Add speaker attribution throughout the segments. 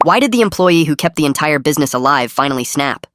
Speaker 1: Why did the employee who kept the entire business alive finally snap?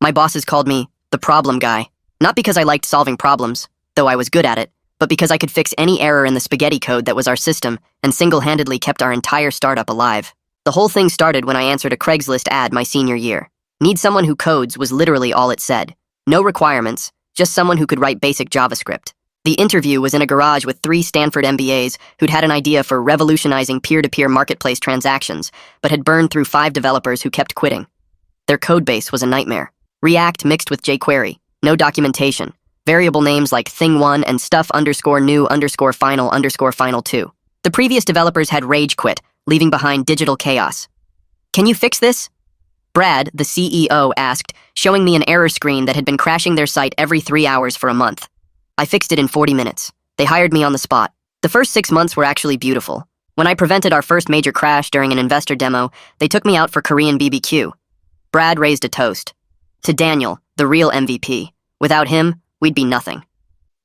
Speaker 1: My bosses called me the problem guy, not because I liked solving problems, though I was good at it, but because I could fix any error in the spaghetti code that was our system and single-handedly kept our entire startup alive. The whole thing started when I answered a Craigslist ad my senior year. Need someone who codes was literally all it said. No requirements, just someone who could write basic JavaScript. The interview was in a garage with 3 Stanford MBAs who'd had an idea for revolutionizing peer-to-peer marketplace transactions, but had burned through 5 developers who kept quitting. Their codebase was a nightmare. React mixed with jQuery, no documentation, variable names like thing1 and stuff_new_final_final2. The previous developers had rage quit, leaving behind digital chaos. Can you fix this? Brad, the CEO, asked, showing me an error screen that had been crashing their site every 3 hours for a month. I fixed it in 40 minutes. They hired me on the spot. The first 6 months were actually beautiful. When I prevented our first major crash during an investor demo, they took me out for Korean BBQ. Brad raised a toast. To Daniel, the real MVP. Without him, we'd be nothing.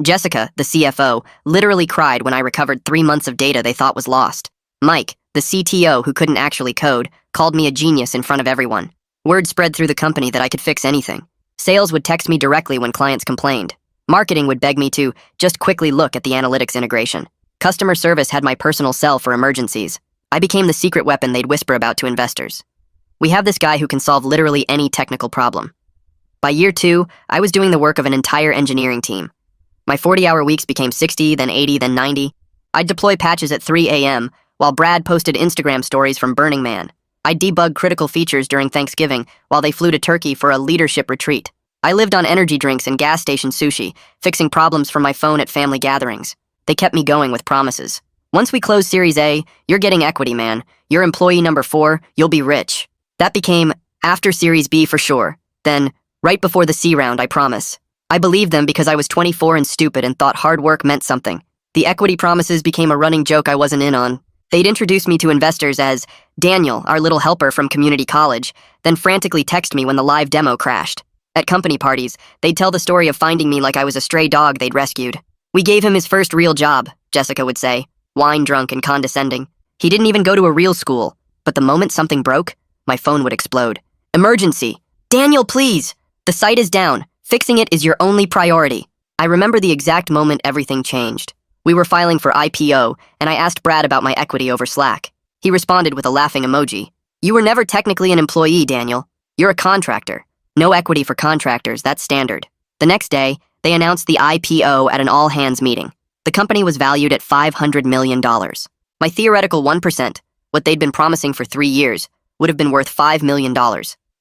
Speaker 1: Jessica, the CFO, literally cried when I recovered 3 months of data they thought was lost. Mike, the CTO who couldn't actually code, called me a genius in front of everyone. Word spread through the company that I could fix anything. Sales would text me directly when clients complained. Marketing would beg me to just quickly look at the analytics integration. Customer service had my personal cell for emergencies. I became the secret weapon they'd whisper about to investors. We have this guy who can solve literally any technical problem. By year 2, I was doing the work of an entire engineering team. My 40-hour weeks became 60, then 80, then 90. I'd deploy patches at 3 a.m., while Brad posted Instagram stories from Burning Man. I'd debug critical features during Thanksgiving while they flew to Turkey for a leadership retreat. I lived on energy drinks and gas station sushi, fixing problems from my phone at family gatherings. They kept me going with promises. Once we close Series A, you're getting equity, man. You're employee number 4, you'll be rich. That became after Series B for sure. Then, right before the C round, I promise. I believed them because I was 24 and stupid and thought hard work meant something. The equity promises became a running joke I wasn't in on. They'd introduce me to investors as Daniel, our little helper from community college, then frantically text me when the live demo crashed. At company parties, they'd tell the story of finding me like I was a stray dog they'd rescued. We gave him his first real job, Jessica would say, wine-drunk and condescending. He didn't even go to a real school, but the moment something broke, my phone would explode. Emergency! Daniel, please! The site is down. Fixing it is your only priority. I remember the exact moment everything changed. We were filing for IPO, and I asked Brad about my equity over Slack. He responded with a laughing emoji. You were never technically an employee, Daniel. You're a contractor. No equity for contractors, that's standard. The next day, they announced the IPO at an all-hands meeting. The company was valued at $500 million. My theoretical 1%, what they'd been promising for 3 years, would have been worth $5 million.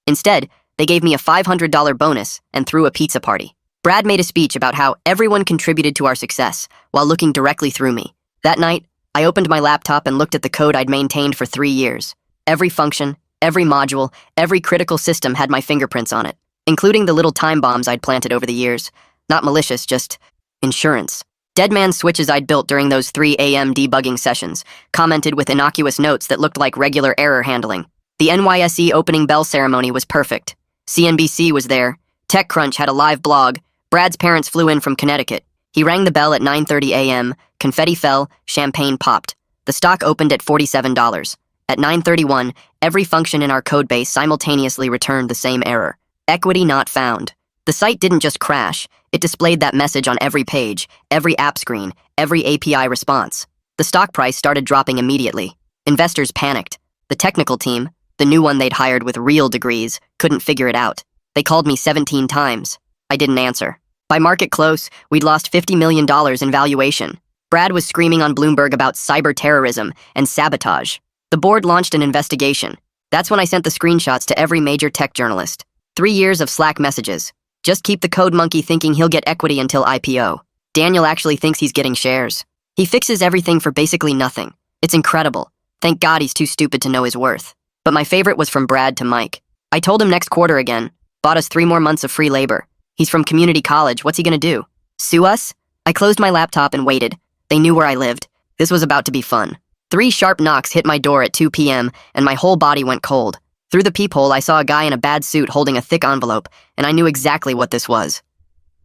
Speaker 1: Instead, they gave me a $500 bonus and threw a pizza party. Brad made a speech about how everyone contributed to our success while looking directly through me. That night, I opened my laptop and looked at the code I'd maintained for 3 years. Every function, every module, every critical system had my fingerprints on it, including the little time bombs I'd planted over the years. Not malicious, just insurance. Deadman switches I'd built during those 3 a.m. debugging sessions, commented with innocuous notes that looked like regular error handling. The NYSE opening bell ceremony was perfect. CNBC was there. TechCrunch had a live blog. Brad's parents flew in from Connecticut. He rang the bell at 9:30 a.m., confetti fell, champagne popped. The stock opened at $47. At 9:31, every function in our codebase simultaneously returned the same error. Equity not found. The site didn't just crash, it displayed that message on every page, every app screen, every API response. The stock price started dropping immediately. Investors panicked. The technical team, the new one they'd hired with real degrees, couldn't figure it out. They called me 17 times. I didn't answer. By market close, we'd lost $50 million in valuation. Brad was screaming on Bloomberg about cyber terrorism and sabotage. The board launched an investigation. That's when I sent the screenshots to every major tech journalist. 3 years of Slack messages. Just keep the code monkey thinking he'll get equity until IPO. Daniel actually thinks he's getting shares. He fixes everything for basically nothing. It's incredible. Thank God he's too stupid to know his worth. But my favorite was from Brad to Mike. I told him next quarter again. Bought us 3 more months of free labor. He's from community college. What's he gonna do? Sue us? I closed my laptop and waited. They knew where I lived. This was about to be fun. 3 sharp knocks hit my door at 2 p.m., and my whole body went cold. Through the peephole, I saw a guy in a bad suit holding a thick envelope, and I knew exactly what this was.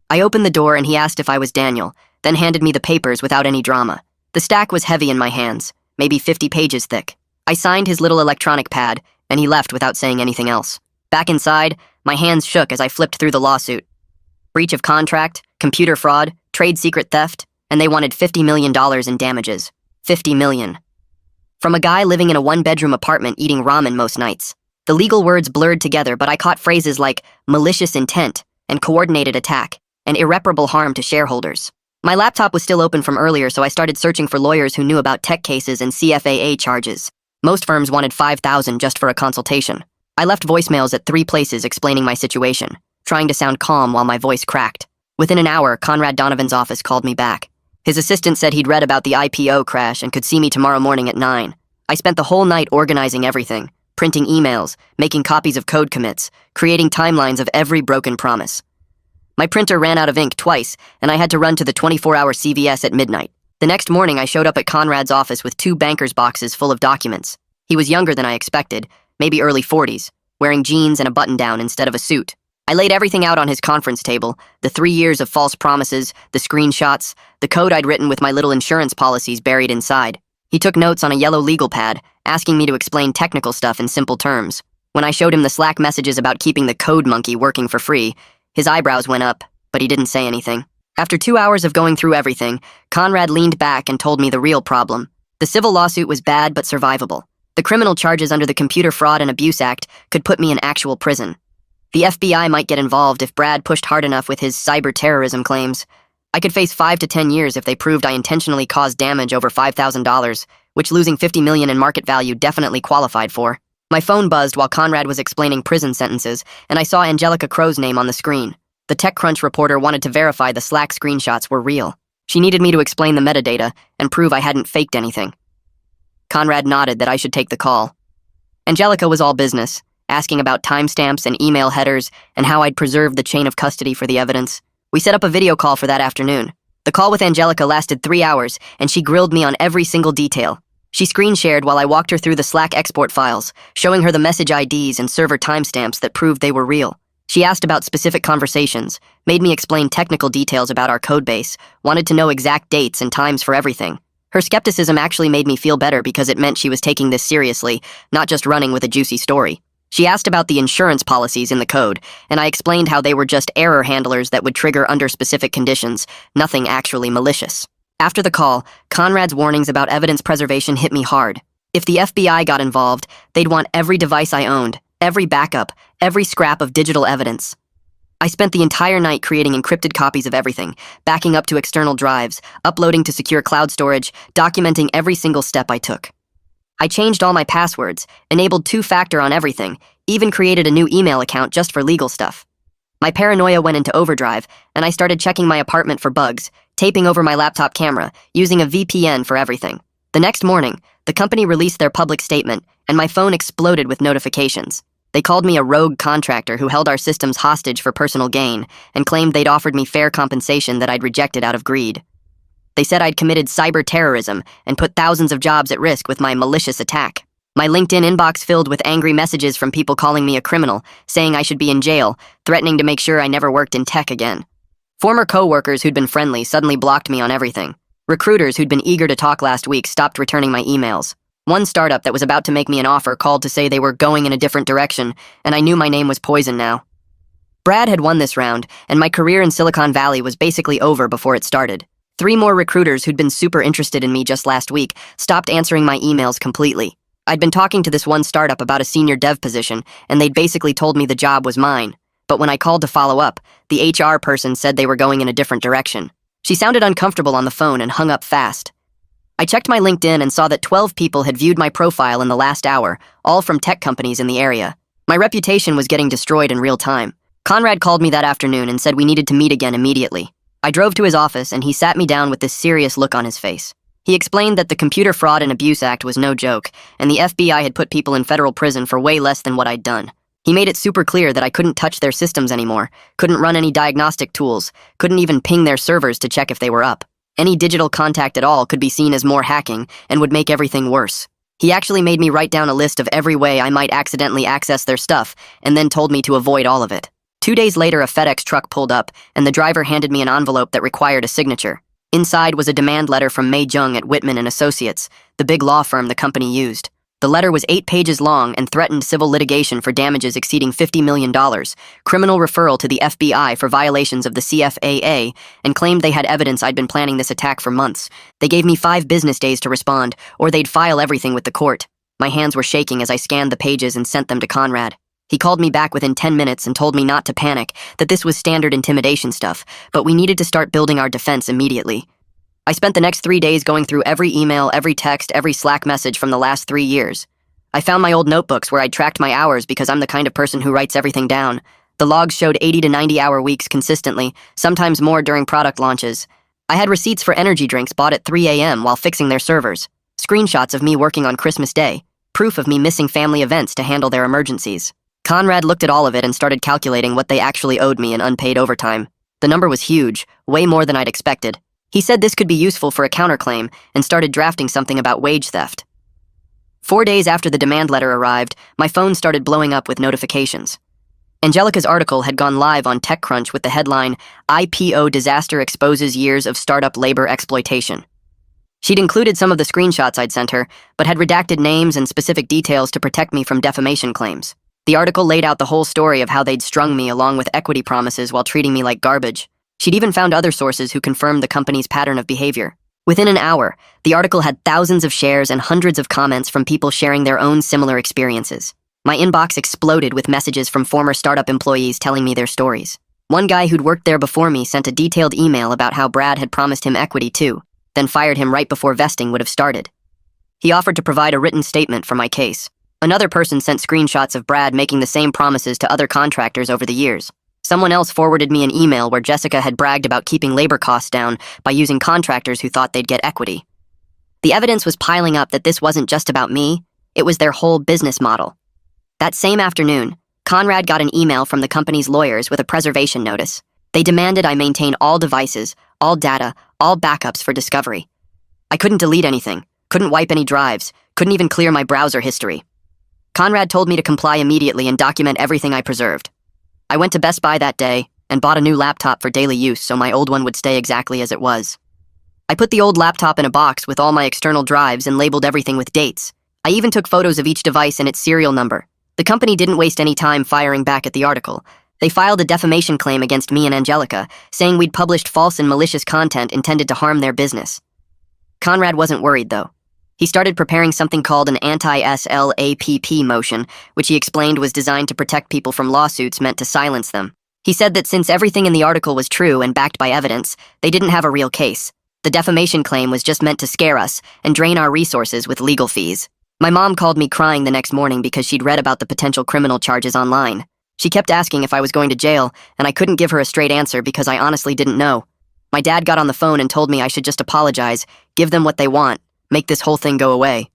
Speaker 1: I opened the door and he asked if I was Daniel, then handed me the papers without any drama. The stack was heavy in my hands, maybe 50 pages thick. I signed his little electronic pad, and he left without saying anything else. Back inside, my hands shook as I flipped through the lawsuit. Breach of contract, computer fraud, trade secret theft, and they wanted $50 million in damages. $50 million. From a guy living in a one-bedroom apartment eating ramen most nights. The legal words blurred together, but I caught phrases like malicious intent and coordinated attack and irreparable harm to shareholders. My laptop was still open from earlier, so I started searching for lawyers who knew about tech cases and CFAA charges. Most firms wanted $5,000 just for a consultation. I left voicemails at 3 places explaining my situation, trying to sound calm while my voice cracked. Within an hour, Conrad Donovan's office called me back. His assistant said he'd read about the IPO crash and could see me tomorrow morning at 9. I spent the whole night organizing everything, printing emails, making copies of code commits, creating timelines of every broken promise. My printer ran out of ink twice, and I had to run to the 24-hour CVS at midnight. The next morning, I showed up at Conrad's office with 2 banker's boxes full of documents. He was younger than I expected, maybe early 40s, wearing jeans and a button-down instead of a suit. I laid everything out on his conference table, the 3 years of false promises, the screenshots, the code I'd written with my little insurance policies buried inside. He took notes on a yellow legal pad, asking me to explain technical stuff in simple terms. When I showed him the Slack messages about keeping the code monkey working for free, his eyebrows went up, but he didn't say anything. After 2 hours of going through everything, Conrad leaned back and told me the real problem. The civil lawsuit was bad but survivable. The criminal charges under the Computer Fraud and Abuse Act could put me in actual prison. The FBI might get involved if Brad pushed hard enough with his cyber terrorism claims. I could face 5 to 10 years if they proved I intentionally caused damage over $5,000, which losing $50 million in market value definitely qualified for. My phone buzzed while Conrad was explaining prison sentences, and I saw Angelica Crow's name on the screen. The TechCrunch reporter wanted to verify the Slack screenshots were real. She needed me to explain the metadata and prove I hadn't faked anything. Conrad nodded that I should take the call. Angelica was all business, asking about timestamps and email headers and how I'd preserved the chain of custody for the evidence. We set up a video call for that afternoon. The call with Angelica lasted 3 hours, and she grilled me on every single detail. She screen shared while I walked her through the Slack export files, showing her the message IDs and server timestamps that proved they were real. She asked about specific conversations, made me explain technical details about our codebase, wanted to know exact dates and times for everything. Her skepticism actually made me feel better because it meant she was taking this seriously, not just running with a juicy story. She asked about the insurance policies in the code, and I explained how they were just error handlers that would trigger under specific conditions, nothing actually malicious. After the call, Conrad's warnings about evidence preservation hit me hard. If the FBI got involved, they'd want every device I owned, every backup, every scrap of digital evidence. I spent the entire night creating encrypted copies of everything, backing up to external drives, uploading to secure cloud storage, documenting every single step I took. I changed all my passwords, enabled 2-factor on everything, even created a new email account just for legal stuff. My paranoia went into overdrive, and I started checking my apartment for bugs, taping over my laptop camera, using a VPN for everything. The next morning, the company released their public statement, and my phone exploded with notifications. They called me a rogue contractor who held our systems hostage for personal gain, and claimed they'd offered me fair compensation that I'd rejected out of greed. They said I'd committed cyber terrorism and put thousands of jobs at risk with my malicious attack. My LinkedIn inbox filled with angry messages from people calling me a criminal, saying I should be in jail, threatening to make sure I never worked in tech again. Former co-workers who'd been friendly suddenly blocked me on everything. Recruiters who'd been eager to talk last week stopped returning my emails. One startup that was about to make me an offer called to say they were going in a different direction, and I knew my name was poison now. Brad had won this round, and my career in Silicon Valley was basically over before it started. 3 more recruiters who'd been super interested in me just last week stopped answering my emails completely. I'd been talking to this one startup about a senior dev position, and they'd basically told me the job was mine. But when I called to follow up, the HR person said they were going in a different direction. She sounded uncomfortable on the phone and hung up fast. I checked my LinkedIn and saw that 12 people had viewed my profile in the last hour, all from tech companies in the area. My reputation was getting destroyed in real time. Conrad called me that afternoon and said we needed to meet again immediately. I drove to his office and he sat me down with this serious look on his face. He explained that the Computer Fraud and Abuse Act was no joke, and the FBI had put people in federal prison for way less than what I'd done. He made it super clear that I couldn't touch their systems anymore, couldn't run any diagnostic tools, couldn't even ping their servers to check if they were up. Any digital contact at all could be seen as more hacking and would make everything worse. He actually made me write down a list of every way I might accidentally access their stuff, and then told me to avoid all of it. 2 days later, a FedEx truck pulled up, and the driver handed me an envelope that required a signature. Inside was a demand letter from Mei Jung at Whitman & Associates, the big law firm the company used. The letter was 8 pages long and threatened civil litigation for damages exceeding $50 million, criminal referral to the FBI for violations of the CFAA, and claimed they had evidence I'd been planning this attack for months. They gave me 5 business days to respond, or they'd file everything with the court. My hands were shaking as I scanned the pages and sent them to Conrad. He called me back within 10 minutes and told me not to panic, that this was standard intimidation stuff, but we needed to start building our defense immediately. I spent the next 3 days going through every email, every text, every Slack message from the last 3 years. I found my old notebooks where I'd tracked my hours because I'm the kind of person who writes everything down. The logs showed 80 to 90-hour weeks consistently, sometimes more during product launches. I had receipts for energy drinks bought at 3 a.m. while fixing their servers, screenshots of me working on Christmas Day, proof of me missing family events to handle their emergencies. Conrad looked at all of it and started calculating what they actually owed me in unpaid overtime. The number was huge, way more than I'd expected. He said this could be useful for a counterclaim and started drafting something about wage theft. 4 days after the demand letter arrived, my phone started blowing up with notifications. Angelica's article had gone live on TechCrunch with the headline, "IPO Disaster Exposes Years of Startup Labor Exploitation." She'd included some of the screenshots I'd sent her, but had redacted names and specific details to protect me from defamation claims. The article laid out the whole story of how they'd strung me along with equity promises while treating me like garbage. She'd even found other sources who confirmed the company's pattern of behavior. Within an hour, the article had thousands of shares and hundreds of comments from people sharing their own similar experiences. My inbox exploded with messages from former startup employees telling me their stories. One guy who'd worked there before me sent a detailed email about how Brad had promised him equity too, then fired him right before vesting would have started. He offered to provide a written statement for my case. Another person sent screenshots of Brad making the same promises to other contractors over the years. Someone else forwarded me an email where Jessica had bragged about keeping labor costs down by using contractors who thought they'd get equity. The evidence was piling up that this wasn't just about me, it was their whole business model. That same afternoon, Conrad got an email from the company's lawyers with a preservation notice. They demanded I maintain all devices, all data, all backups for discovery. I couldn't delete anything, couldn't wipe any drives, couldn't even clear my browser history. Conrad told me to comply immediately and document everything I preserved. I went to Best Buy that day and bought a new laptop for daily use so my old one would stay exactly as it was. I put the old laptop in a box with all my external drives and labeled everything with dates. I even took photos of each device and its serial number. The company didn't waste any time firing back at the article. They filed a defamation claim against me and Angelica, saying we'd published false and malicious content intended to harm their business. Conrad wasn't worried, though. He started preparing something called an anti-SLAPP motion, which he explained was designed to protect people from lawsuits meant to silence them. He said that since everything in the article was true and backed by evidence, they didn't have a real case. The defamation claim was just meant to scare us and drain our resources with legal fees. My mom called me crying the next morning because she'd read about the potential criminal charges online. She kept asking if I was going to jail, and I couldn't give her a straight answer because I honestly didn't know. My dad got on the phone and told me I should just apologize, give them what they want, make this whole thing go away.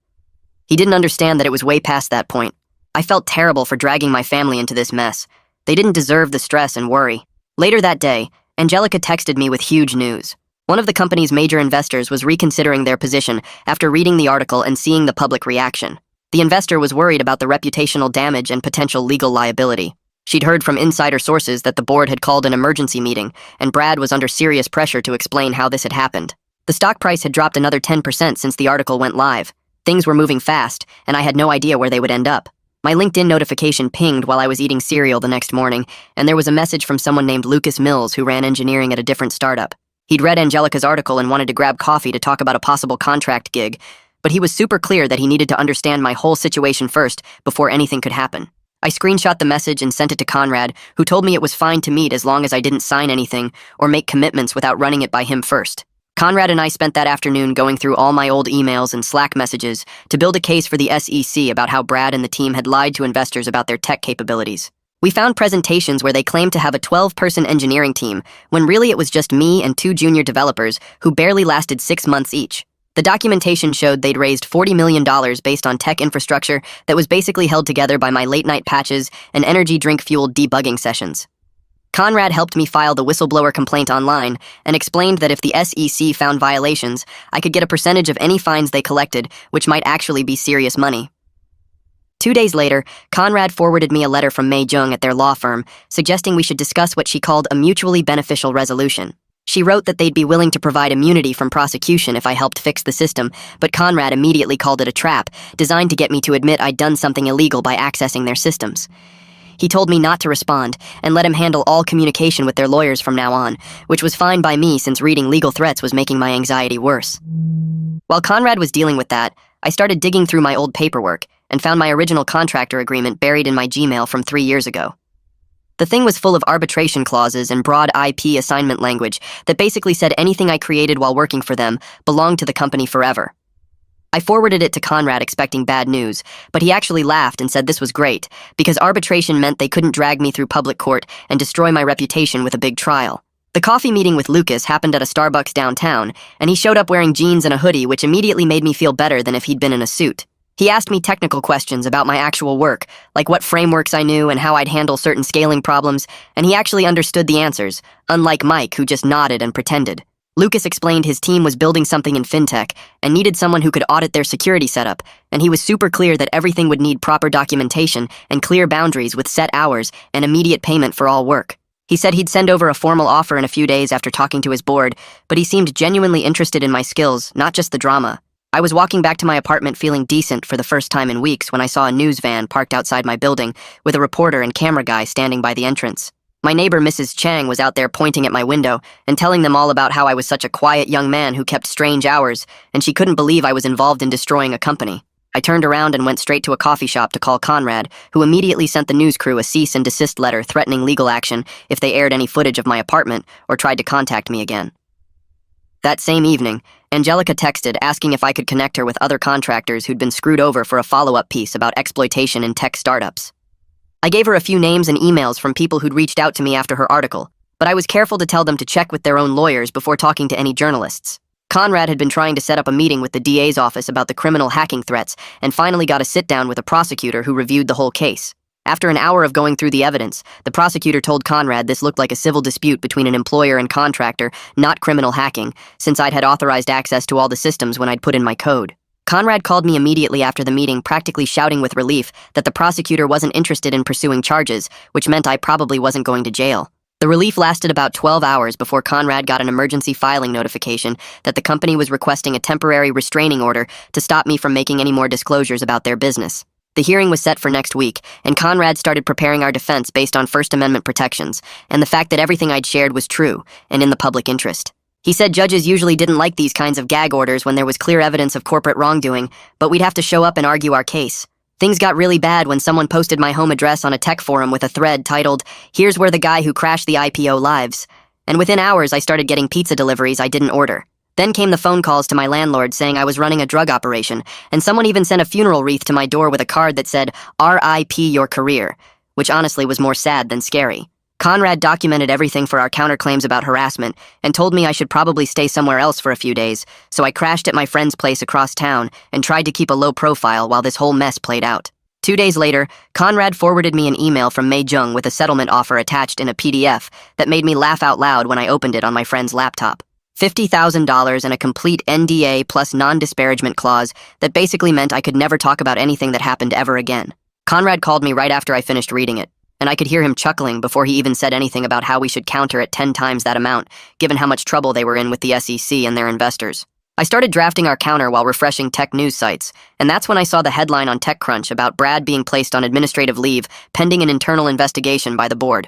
Speaker 1: He didn't understand that it was way past that point. I felt terrible for dragging my family into this mess. They didn't deserve the stress and worry. Later that day, Angelica texted me with huge news. One of the company's major investors was reconsidering their position after reading the article and seeing the public reaction. The investor was worried about the reputational damage and potential legal liability. She'd heard from insider sources that the board had called an emergency meeting, and Brad was under serious pressure to explain how this had happened. The stock price had dropped another 10% since the article went live. Things were moving fast, and I had no idea where they would end up. My LinkedIn notification pinged while I was eating cereal the next morning, and there was a message from someone named Lucas Mills who ran engineering at a different startup. He'd read Angelica's article and wanted to grab coffee to talk about a possible contract gig, but he was super clear that he needed to understand my whole situation first before anything could happen. I screenshot the message and sent it to Conrad, who told me it was fine to meet as long as I didn't sign anything or make commitments without running it by him first. Conrad and I spent that afternoon going through all my old emails and Slack messages to build a case for the SEC about how Brad and the team had lied to investors about their tech capabilities. We found presentations where they claimed to have a 12-person engineering team, when really it was just me and 2 junior developers who barely lasted 6 months each. The documentation showed they'd raised $40 million based on tech infrastructure that was basically held together by my late-night patches and energy drink-fueled debugging sessions. Conrad helped me file the whistleblower complaint online and explained that if the SEC found violations, I could get a percentage of any fines they collected, which might actually be serious money. 2 days later, Conrad forwarded me a letter from Mei Jung at their law firm, suggesting we should discuss what she called a mutually beneficial resolution. She wrote that they'd be willing to provide immunity from prosecution if I helped fix the system, but Conrad immediately called it a trap, designed to get me to admit I'd done something illegal by accessing their systems. He told me not to respond and let him handle all communication with their lawyers from now on, which was fine by me since reading legal threats was making my anxiety worse. While Conrad was dealing with that, I started digging through my old paperwork and found my original contractor agreement buried in my Gmail from 3 years ago. The thing was full of arbitration clauses and broad IP assignment language that basically said anything I created while working for them belonged to the company forever. I forwarded it to Conrad expecting bad news, but he actually laughed and said this was great, because arbitration meant they couldn't drag me through public court and destroy my reputation with a big trial. The coffee meeting with Lucas happened at a Starbucks downtown, and he showed up wearing jeans and a hoodie, which immediately made me feel better than if he'd been in a suit. He asked me technical questions about my actual work, like what frameworks I knew and how I'd handle certain scaling problems, and he actually understood the answers, unlike Mike, who just nodded and pretended. Lucas explained his team was building something in fintech and needed someone who could audit their security setup, and he was super clear that everything would need proper documentation and clear boundaries with set hours and immediate payment for all work. He said he'd send over a formal offer in a few days after talking to his board, but he seemed genuinely interested in my skills, not just the drama. I was walking back to my apartment feeling decent for the first time in weeks when I saw a news van parked outside my building with a reporter and camera guy standing by the entrance. My neighbor, Mrs. Chang, was out there pointing at my window and telling them all about how I was such a quiet young man who kept strange hours, and she couldn't believe I was involved in destroying a company. I turned around and went straight to a coffee shop to call Conrad, who immediately sent the news crew a cease and desist letter threatening legal action if they aired any footage of my apartment or tried to contact me again. That same evening, Angelica texted asking if I could connect her with other contractors who'd been screwed over for a follow-up piece about exploitation in tech startups. I gave her a few names and emails from people who'd reached out to me after her article, but I was careful to tell them to check with their own lawyers before talking to any journalists. Conrad had been trying to set up a meeting with the DA's office about the criminal hacking threats and finally got a sit-down with a prosecutor who reviewed the whole case. After an hour of going through the evidence, the prosecutor told Conrad this looked like a civil dispute between an employer and contractor, not criminal hacking, since I'd had authorized access to all the systems when I'd put in my code. Conrad called me immediately after the meeting, practically shouting with relief that the prosecutor wasn't interested in pursuing charges, which meant I probably wasn't going to jail. The relief lasted about 12 hours before Conrad got an emergency filing notification that the company was requesting a temporary restraining order to stop me from making any more disclosures about their business. The hearing was set for next week, and Conrad started preparing our defense based on First Amendment protections and the fact that everything I'd shared was true and in the public interest. He said judges usually didn't like these kinds of gag orders when there was clear evidence of corporate wrongdoing, but we'd have to show up and argue our case. Things got really bad when someone posted my home address on a tech forum with a thread titled, "Here's where the guy who crashed the IPO lives." And within hours, I started getting pizza deliveries I didn't order. Then came the phone calls to my landlord saying I was running a drug operation, and someone even sent a funeral wreath to my door with a card that said, "R.I.P. your career," which honestly was more sad than scary. Conrad documented everything for our counterclaims about harassment and told me I should probably stay somewhere else for a few days, so I crashed at my friend's place across town and tried to keep a low profile while this whole mess played out. 2 days later, Conrad forwarded me an email from Mei Jung with a settlement offer attached in a PDF that made me laugh out loud when I opened it on my friend's laptop. $50,000 and a complete NDA plus non-disparagement clause that basically meant I could never talk about anything that happened ever again. Conrad called me right after I finished reading it, and I could hear him chuckling before he even said anything about how we should counter at 10 times that amount, given how much trouble they were in with the SEC and their investors. I started drafting our counter while refreshing tech news sites, and that's when I saw the headline on TechCrunch about Brad being placed on administrative leave pending an internal investigation by the board.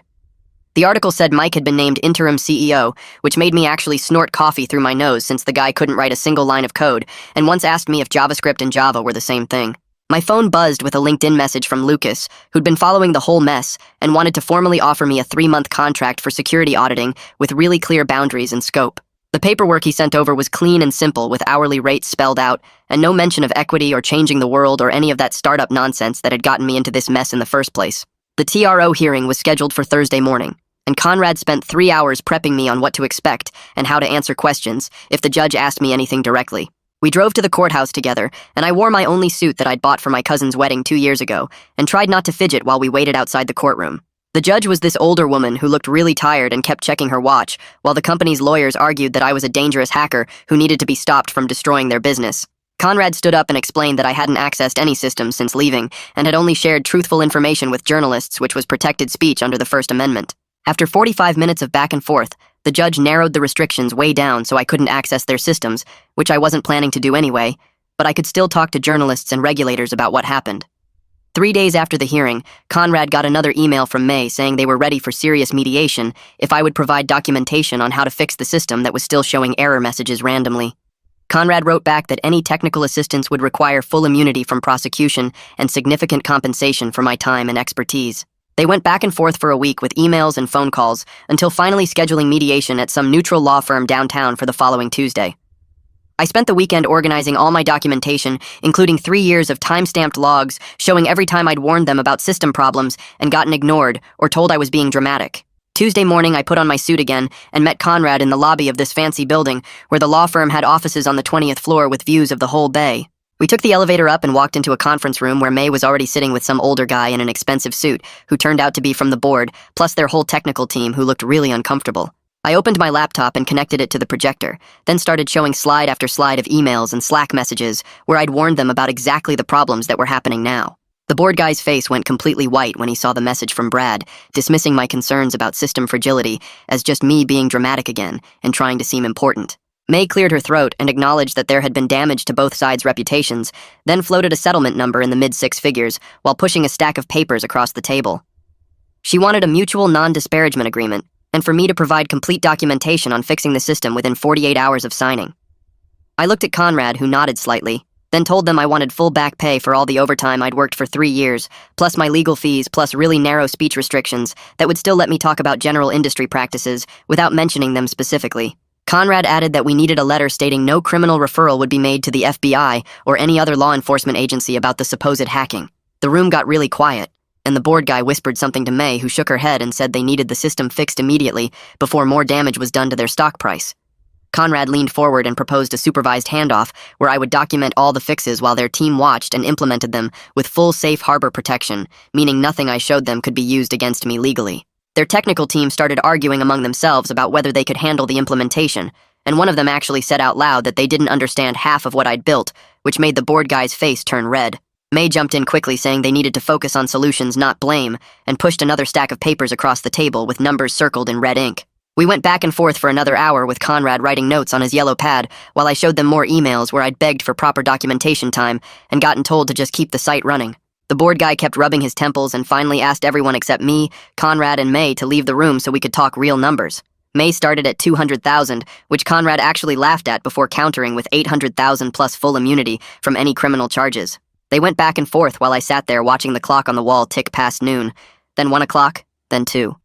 Speaker 1: The article said Mike had been named interim CEO, which made me actually snort coffee through my nose since the guy couldn't write a single line of code, and once asked me if JavaScript and Java were the same thing. My phone buzzed with a LinkedIn message from Lucas, who'd been following the whole mess and wanted to formally offer me a 3-month contract for security auditing with really clear boundaries and scope. The paperwork he sent over was clean and simple with hourly rates spelled out, and no mention of equity or changing the world or any of that startup nonsense that had gotten me into this mess in the first place. The TRO hearing was scheduled for Thursday morning, and Conrad spent 3 hours prepping me on what to expect and how to answer questions if the judge asked me anything directly. We drove to the courthouse together, and I wore my only suit that I'd bought for my cousin's wedding 2 years ago and tried not to fidget while we waited outside the courtroom. The judge was this older woman who looked really tired and kept checking her watch, while the company's lawyers argued that I was a dangerous hacker who needed to be stopped from destroying their business. Conrad stood up and explained that I hadn't accessed any systems since leaving and had only shared truthful information with journalists, which was protected speech under the First Amendment. After 45 minutes of back and forth, The judge narrowed the restrictions way down so I couldn't access their systems, which I wasn't planning to do anyway, but I could still talk to journalists and regulators about what happened. 3 days after the hearing, Conrad got another email from May saying they were ready for serious mediation if I would provide documentation on how to fix the system that was still showing error messages randomly. Conrad wrote back that any technical assistance would require full immunity from prosecution and significant compensation for my time and expertise. They went back and forth for a week with emails and phone calls until finally scheduling mediation at some neutral law firm downtown for the following Tuesday. I spent the weekend organizing all my documentation, including 3 years of time-stamped logs showing every time I'd warned them about system problems and gotten ignored or told I was being dramatic. Tuesday morning, I put on my suit again and met Conrad in the lobby of this fancy building where the law firm had offices on the 20th floor with views of the whole bay. We took the elevator up and walked into a conference room where May was already sitting with some older guy in an expensive suit who turned out to be from the board, plus their whole technical team who looked really uncomfortable. I opened my laptop and connected it to the projector, then started showing slide after slide of emails and Slack messages where I'd warned them about exactly the problems that were happening now. The board guy's face went completely white when he saw the message from Brad, dismissing my concerns about system fragility as just me being dramatic again and trying to seem important. May cleared her throat and acknowledged that there had been damage to both sides' reputations, then floated a settlement number in the mid-6 figures while pushing a stack of papers across the table. She wanted a mutual non-disparagement agreement, and for me to provide complete documentation on fixing the system within 48 hours of signing. I looked at Conrad, who nodded slightly, then told them I wanted full back pay for all the overtime I'd worked for 3 years, plus my legal fees, plus really narrow speech restrictions that would still let me talk about general industry practices without mentioning them specifically. Conrad added that we needed a letter stating no criminal referral would be made to the FBI or any other law enforcement agency about the supposed hacking. The room got really quiet, and the board guy whispered something to May, who shook her head and said they needed the system fixed immediately before more damage was done to their stock price. Conrad leaned forward and proposed a supervised handoff where I would document all the fixes while their team watched and implemented them with full safe harbor protection, meaning nothing I showed them could be used against me legally. Their technical team started arguing among themselves about whether they could handle the implementation, and one of them actually said out loud that they didn't understand half of what I'd built, which made the board guy's face turn red. May jumped in quickly, saying they needed to focus on solutions, not blame, and pushed another stack of papers across the table with numbers circled in red ink. We went back and forth for another hour with Conrad writing notes on his yellow pad while I showed them more emails where I'd begged for proper documentation time and gotten told to just keep the site running. The board guy kept rubbing his temples and finally asked everyone except me, Conrad, and May to leave the room so we could talk real numbers. May started at 200,000, which Conrad actually laughed at before countering with 800,000 plus full immunity from any criminal charges. They went back and forth while I sat there watching the clock on the wall tick past noon, then 1 o'clock, then 2.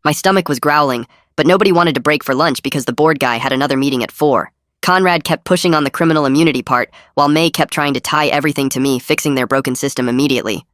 Speaker 1: My stomach was growling, but nobody wanted to break for lunch because the board guy had another meeting at 4. Conrad kept pushing on the criminal immunity part, while May kept trying to tie everything to me fixing their broken system immediately.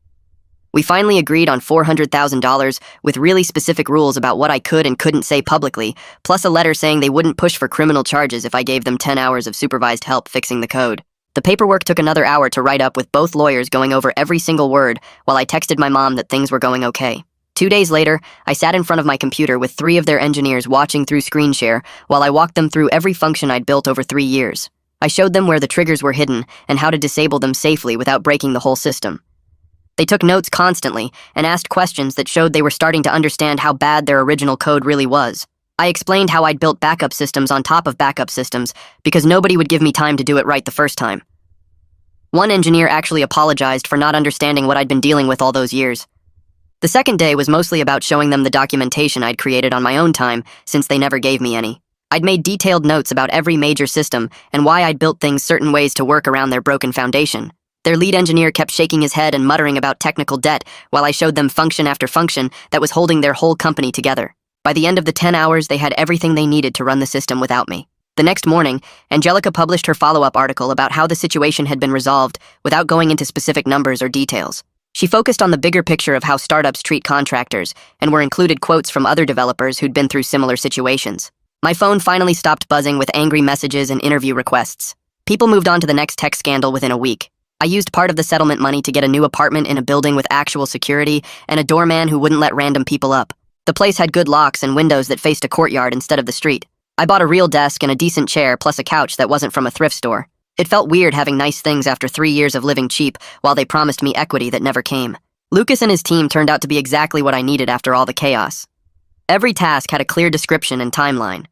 Speaker 1: We finally agreed on $400,000 with really specific rules about what I could and couldn't say publicly, plus a letter saying they wouldn't push for criminal charges if I gave them 10 hours of supervised help fixing the code. The paperwork took another hour to write up with both lawyers going over every single word while I texted my mom that things were going okay. 2 days later, I sat in front of my computer with 3 of their engineers watching through screen share while I walked them through every function I'd built over 3 years. I showed them where the triggers were hidden and how to disable them safely without breaking the whole system. They took notes constantly and asked questions that showed they were starting to understand how bad their original code really was. I explained how I'd built backup systems on top of backup systems because nobody would give me time to do it right the first time. One engineer actually apologized for not understanding what I'd been dealing with all those years. The second day was mostly about showing them the documentation I'd created on my own time, since they never gave me any. I'd made detailed notes about every major system and why I'd built things certain ways to work around their broken foundation. Their lead engineer kept shaking his head and muttering about technical debt while I showed them function after function that was holding their whole company together. By the end of the 10 hours, they had everything they needed to run the system without me. The next morning, Angelica published her follow-up article about how the situation had been resolved without going into specific numbers or details. She focused on the bigger picture of how startups treat contractors and were included quotes from other developers who'd been through similar situations. My phone finally stopped buzzing with angry messages and interview requests. People moved on to the next tech scandal within a week. I used part of the settlement money to get a new apartment in a building with actual security and a doorman who wouldn't let random people up. The place had good locks and windows that faced a courtyard instead of the street. I bought a real desk and a decent chair plus a couch that wasn't from a thrift store. It felt weird having nice things after 3 years of living cheap while they promised me equity that never came. Lucas and his team turned out to be exactly what I needed after all the chaos. Every task had a clear description and timeline.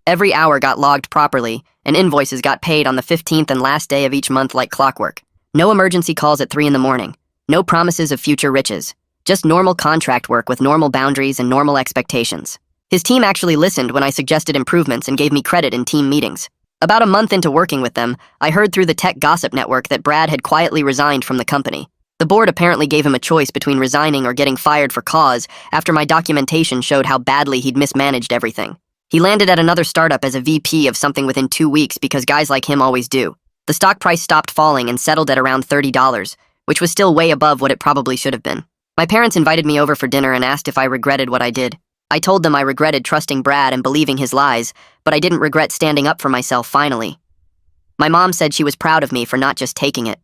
Speaker 1: Every hour got logged properly, and invoices got paid on the 15th and last day of each month like clockwork. No emergency calls at 3 in the morning. No promises of future riches. Just normal contract work with normal boundaries and normal expectations. His team actually listened when I suggested improvements and gave me credit in team meetings. About a month into working with them, I heard through the tech gossip network that Brad had quietly resigned from the company. The board apparently gave him a choice between resigning or getting fired for cause after my documentation showed how badly he'd mismanaged everything. He landed at another startup as a VP of something within 2 weeks because guys like him always do. The stock price stopped falling and settled at around $30, which was still way above what it probably should have been. My parents invited me over for dinner and asked if I regretted what I did. I told them I regretted trusting Brad and believing his lies, but I didn't regret standing up for myself finally. My mom said she was proud of me for not just taking it.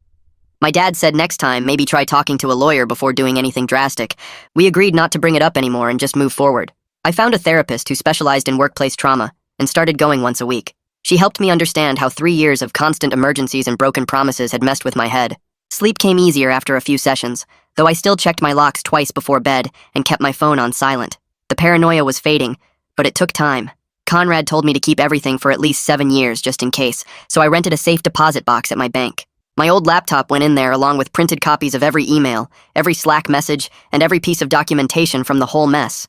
Speaker 1: My dad said next time, maybe try talking to a lawyer before doing anything drastic. We agreed not to bring it up anymore and just move forward. I found a therapist who specialized in workplace trauma and started going once a week. She helped me understand how 3 years of constant emergencies and broken promises had messed with my head. Sleep came easier after a few sessions, though I still checked my locks twice before bed and kept my phone on silent. The paranoia was fading, but it took time. Conrad told me to keep everything for at least 7 years just in case, so I rented a safe deposit box at my bank. My old laptop went in there along with printed copies of every email, every Slack message, and every piece of documentation from the whole mess.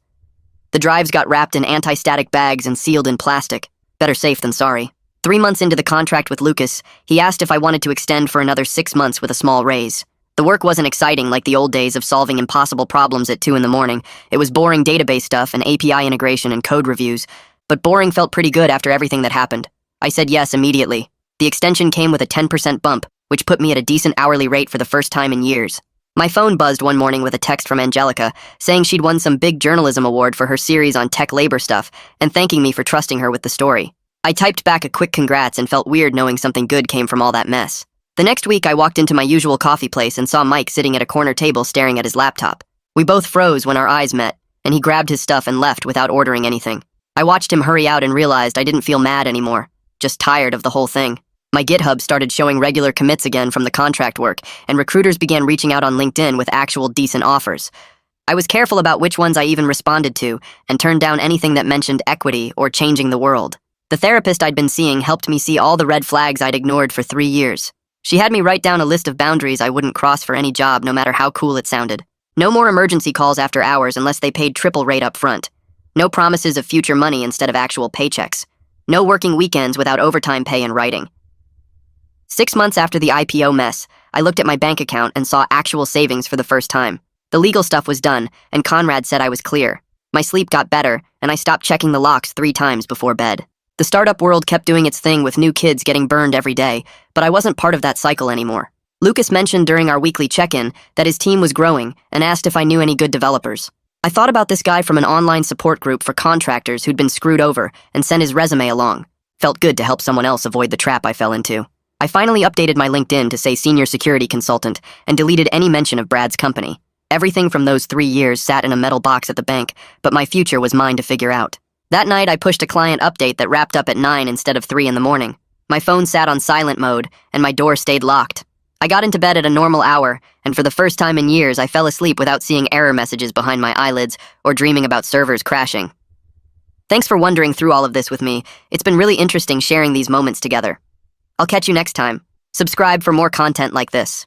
Speaker 1: The drives got wrapped in anti-static bags and sealed in plastic. Better safe than sorry. 3 months into the contract with Lucas, he asked if I wanted to extend for another 6 months with a small raise. The work wasn't exciting like the old days of solving impossible problems at 2 in the morning. It was boring database stuff and API integration and code reviews, but boring felt pretty good after everything that happened. I said yes immediately. The extension came with a 10% bump, which put me at a decent hourly rate for the first time in years. My phone buzzed one morning with a text from Angelica saying she'd won some big journalism award for her series on tech labor stuff and thanking me for trusting her with the story. I typed back a quick congrats and felt weird knowing something good came from all that mess. The next week, I walked into my usual coffee place and saw Mike sitting at a corner table staring at his laptop. We both froze when our eyes met, and he grabbed his stuff and left without ordering anything. I watched him hurry out and realized I didn't feel mad anymore, just tired of the whole thing. My GitHub started showing regular commits again from the contract work, and recruiters began reaching out on LinkedIn with actual decent offers. I was careful about which ones I even responded to, and turned down anything that mentioned equity or changing the world. The therapist I'd been seeing helped me see all the red flags I'd ignored for 3 years. She had me write down a list of boundaries I wouldn't cross for any job, no matter how cool it sounded. No more emergency calls after hours unless they paid triple rate up front. No promises of future money instead of actual paychecks. No working weekends without overtime pay in writing. 6 months after the IPO mess, I looked at my bank account and saw actual savings for the first time. The legal stuff was done, and Conrad said I was clear. My sleep got better, and I stopped checking the locks 3 times before bed. The startup world kept doing its thing with new kids getting burned every day, but I wasn't part of that cycle anymore. Lucas mentioned during our weekly check-in that his team was growing and asked if I knew any good developers. I thought about this guy from an online support group for contractors who'd been screwed over and sent his resume along. Felt good to help someone else avoid the trap I fell into. I finally updated my LinkedIn to say senior security consultant and deleted any mention of Brad's company. Everything from those 3 years sat in a metal box at the bank, but my future was mine to figure out. That night, I pushed a client update that wrapped up at 9 instead of 3 in the morning. My phone sat on silent mode, and my door stayed locked. I got into bed at a normal hour, and for the first time in years, I fell asleep without seeing error messages behind my eyelids or dreaming about servers crashing. Thanks for wondering through all of this with me. It's been really interesting sharing these moments together. I'll catch you next time. Subscribe for more content like this.